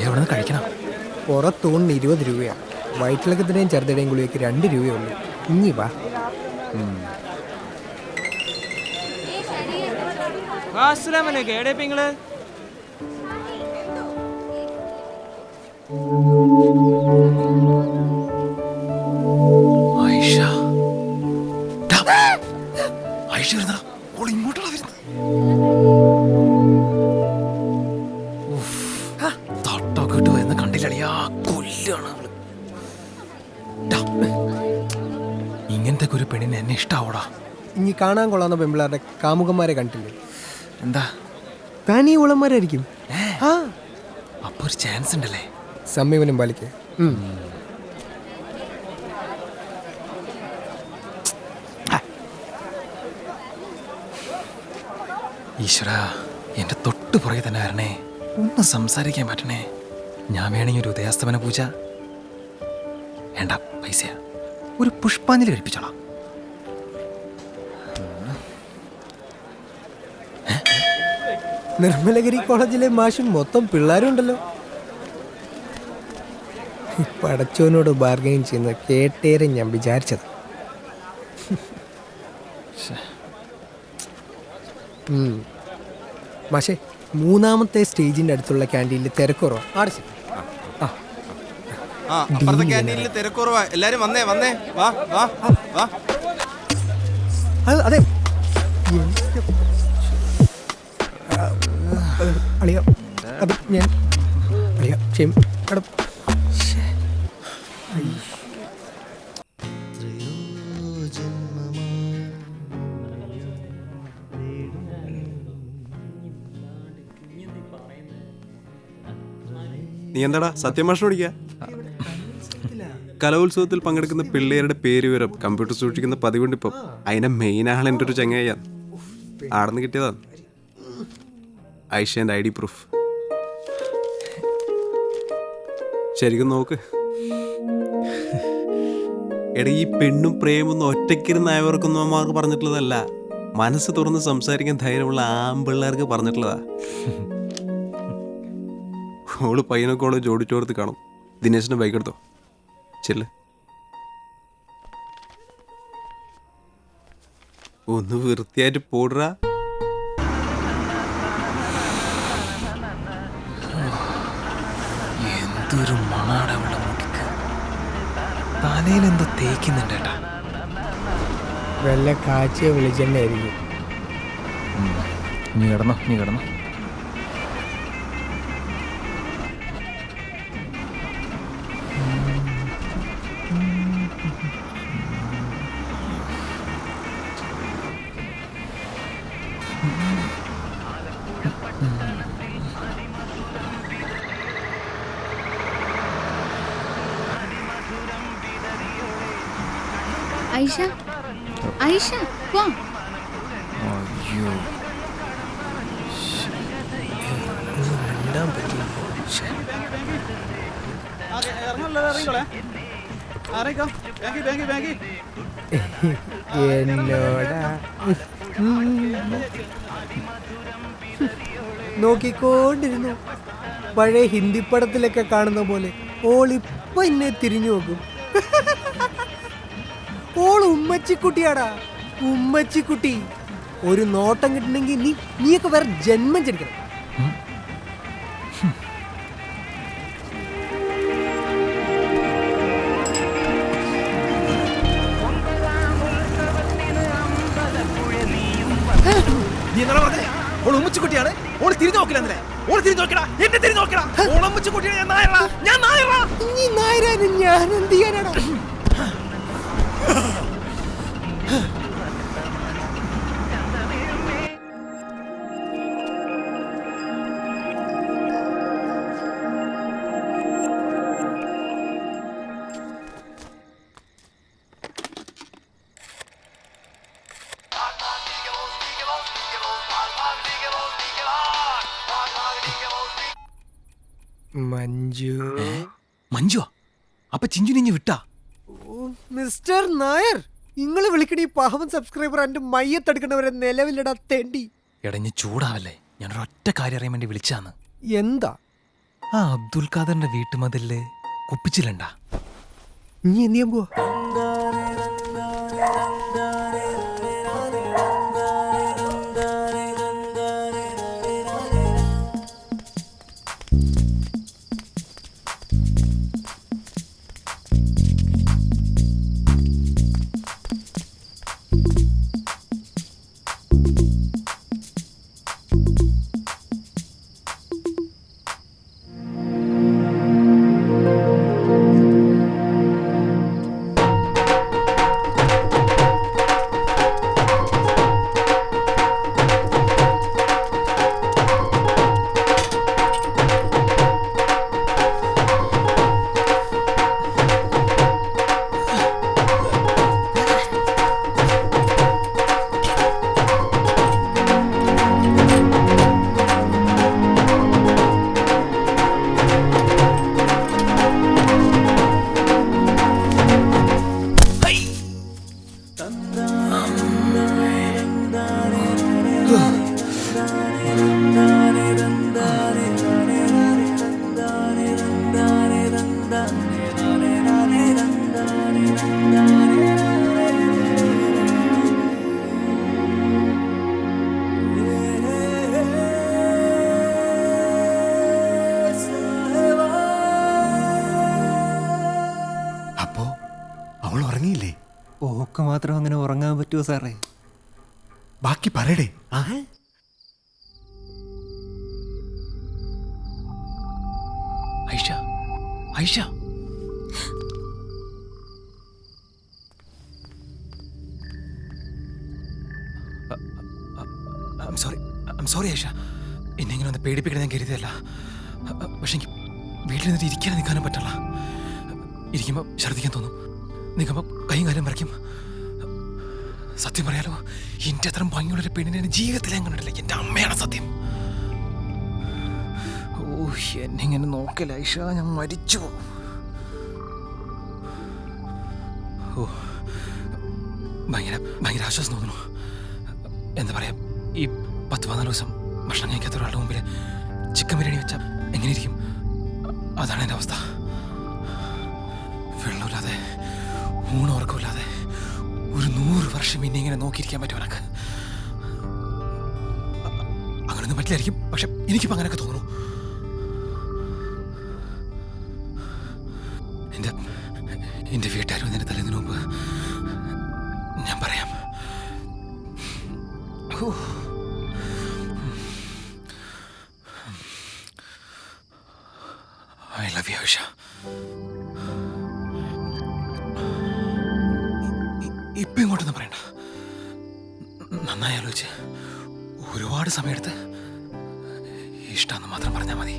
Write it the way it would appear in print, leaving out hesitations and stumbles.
എവിടെ നിന്ന് കഴിക്കണം? പുറത്തൂണിന് 20 രൂപയാണ്. വയറ്റിളക്കത്തിൻ്റെയും ചെറുതയുടെയും ഗുളികയ്ക്ക് 2 രൂപയുള്ളൂ. ഇനി വാ. കേടേപ്പിങ്ങള് ഇങ്ങോട്ടുള്ള തട്ടൊക്കെ ഇട്ട് വരുന്ന കണ്ടില്ലളിയാ, കൊല്ലാണ് അവള്. ഇങ്ങനത്തെ ഒരു പെണ്ണിന് എന്നെ ഇഷ്ടാവൂടാ. ഇനി കാണാൻ കൊള്ളാവുന്ന പെമ്പിളാരുടെ കാമുകന്മാരെ കണ്ടില്ലേ? എന്താ തനി ഉളന്മാരായിരിക്കും. അപ്പൊ ഒരു ചാൻസ് ഉണ്ടല്ലേ? സമീപനം പാലിക്ക്. ഈശ്വരാ, എന്റെ തൊട്ട് പുറകെ തന്നെ വരണേ. ഒന്ന് സംസാരിക്കാൻ പറ്റണേ. ഞാൻ വേണമെങ്കിൽ ഒരു ഉദയാസ്തമന പൂജ വേണ്ട, പൈസയാ. ഒരു പുഷ്പാഞ്ജലി കഴിപ്പിച്ചോളാം. നിർമ്മലഗിരി കോളേജിലെ മാഷും മൊത്തം പിള്ളേരും ഉണ്ടല്ലോ. പടച്ചോനോട് ബാർഗൈൻ ചെയ്യുന്ന കേട്ടേറെ ഞാൻ വിചാരിച്ചത്. മാഷേ, 3ാമത്തെ സ്റ്റേജിന്റെ അടുത്തുള്ള ക്യാൻറ്റീനിൽ തിരക്കുറവാ. തിരക്കുറവാ. എല്ലാരും വന്നേ വന്നേ, വാ വാ വാ. അതെ അളിയ, അത് ഞാൻ അളിയ ക്ഷേം കടം. നീ എന്താടാ സത്യമാഷ് പഠിക്കുക? കലോത്സവത്തിൽ പങ്കെടുക്കുന്ന പിള്ളേരുടെ പേര് വിവരം കമ്പ്യൂട്ടർ സൂക്ഷിക്കുന്ന പതിവുണ്ട് ഇപ്പം. അതിന്റെ മെയിൻ ആൾ എൻ്റെ ഒരു ചങ്ങയാണ്. ആടെന്ന് കിട്ടിയതാണ് ഐഷൻ്റെ ID പ്രൂഫ്. ശരിക്കും നോക്ക്. എടാ, ഈ പെണ്ണും പ്രേമൊന്നും ഒറ്റയ്ക്കിരുന്ന് ആയവർക്കൊന്നും അമ്മമാർക്ക് പറഞ്ഞിട്ടുള്ളതല്ല, മനസ്സ് തുറന്ന് സംസാരിക്കാൻ ധൈര്യമുള്ള ആമ്പിള്ളേർക്ക് പറഞ്ഞിട്ടുള്ളതാ. ഓള് പയ്യനൊക്കെ ഓള് ജോഡിച്ചോർത്ത് കാണും. ദിനേശിന്റെ ബൈക്ക് എടുത്തോ, ചെല്ല്. ഒന്ന് വൃത്തിയായിട്ട് പോടുക. എന്തൊരു മണാടാ അവളുടെ മുടിക്ക്. തലയിലെന്തോ തേക്കുന്നുണ്ട് ഏട്ടാ. വല്ല കാച്ചിയ വെളിച്ചെണ്ണയായിരിക്കും. നീ കിടന്നോ, നീ കിടന്നോ. ഐഷ, ഐഷ, വാ. അയ്യോ, എന്നോടാ നോക്കിക്കൊണ്ടിരുന്നു. പഴയ ഹിന്ദി പടത്തിലൊക്കെ കാണുന്ന പോലെ ഓളിപ്പൊ എന്നെ തിരിഞ്ഞു നോക്കും. ഓൾ ഉമ്മച്ചിക്കുട്ടിയാടാ, ഉമ്മച്ചിക്കുട്ടി. ഒരു നോട്ടം കിട്ടണമെങ്കിൽ നീയൊക്കെ വേറെ ജന്മം ജനിക്കണം. ഉമ്മച്ചിക്കുട്ടിയാണ്. ഓള് തിരിഞ്ഞു നോക്കില്ല. ഓള് തിരിഞ്ഞു നോക്കടാ, എന്നെ തിരിഞ്ഞു നോക്കടാ. ഓളമ്മച്ചിക്കുട്ടിയാണ്. ഞാൻ നായറാ. നീ നായരാനും ഞാൻ എന്ത് ചെയ്യാനാടാ? മഞ്ജു. മഞ്ജുവാ? അപ്പൊ ചിഞ്ചു നിഞ്ഞ് വിട്ടാ? മിസ്റ്റർ നായർ, നിങ്ങൾ വിളിക്കണ ഈ പാവം സബ്സ്ക്രൈബർ എന്റെ മയ്യത്തെടുക്കണവരെ നിലവിലിടാ തെണ്ടി. എടഞ്ഞ് ചൂടാവല്ലേ, ഞാനൊരൊറ്റ കാര്യം അറിയാൻ വേണ്ടി വിളിച്ചാന്ന്. എന്താ? ആ അബ്ദുൽ ഖാദറിന്റെ വീട്ടുമതില് കുപ്പിച്ചിലുണ്ടാ? നീ എന്ത് ചെയ്യാൻ പോവാ? അപ്പോ അവൾ ഉറങ്ങിയില്ലേ? ഓക്ക് മാത്രം അങ്ങനെ ഉറങ്ങാൻ പറ്റുമോ സാറേ? ബാക്കി പറയടേ. ഐഷ, ഐഷ, സോറി ഐഷ, എന്നെ ഇങ്ങനെ ഒന്ന് പേടിപ്പിക്കണം ഞാൻ കരുതിയല്ല. പക്ഷെ എനിക്ക് വീട്ടിൽ നിന്നിട്ട് ഇരിക്കാനും നിൽക്കാനും പറ്റില്ല. ഇരിക്കുമ്പോൾ ഛർദ്ദിക്കാൻ തോന്നും, നിൽക്കുമ്പോൾ കൈയും കാര്യം വരയ്ക്കും. സത്യം പറയാലോ, എൻ്റെ അത്ര ഭംഗിയുള്ളൊരു പെണ്ണിനെ എൻ്റെ ജീവിതത്തിൽ ഞാൻ കണ്ടിട്ടില്ല. എൻ്റെ അമ്മയാണ് സത്യം. ഓ, എന്നെ ഇങ്ങനെ നോക്കല ഐഷ, ഞാൻ മരിച്ചു. ഓ, ഭയങ്കര ഭയങ്കര ആശ്വാസം തോന്നുന്നു. എന്താ പറയാ, ഈ 10-14 ദിവസം ഭക്ഷണം കഴിക്കാത്ത ഒരാളുടെ മുമ്പിൽ ചിക്കൻ ബിരിയാണി വെച്ചാൽ എങ്ങനെയിരിക്കും? അതാണ് എൻ്റെ അവസ്ഥ. വെള്ളമില്ലാതെ ഊണുറക്കമില്ലാതെ ഒരു 100 വർഷം ഇനി ഇങ്ങനെ നോക്കിയിരിക്കാൻ പറ്റും എനക്ക്. അങ്ങനെയൊന്നും പറ്റില്ലായിരിക്കും, പക്ഷെ എനിക്കിപ്പോൾ അങ്ങനെയൊക്കെ തോന്നുന്നു. എൻ്റെ വീട്ടുകാരും എന്നതിന് തലേന്നതിന് മുമ്പ് ഞാൻ പറയാം. I love you, Aisha. ഇപ്പൊ ഇങ്ങോട്ടൊന്നും പറയണ്ട. നന്നായി ആലോചിച്ച് ഒരുപാട് സമയമെടുത്ത് ഇഷ്ടമെന്ന് മാത്രം പറഞ്ഞാൽ മതി.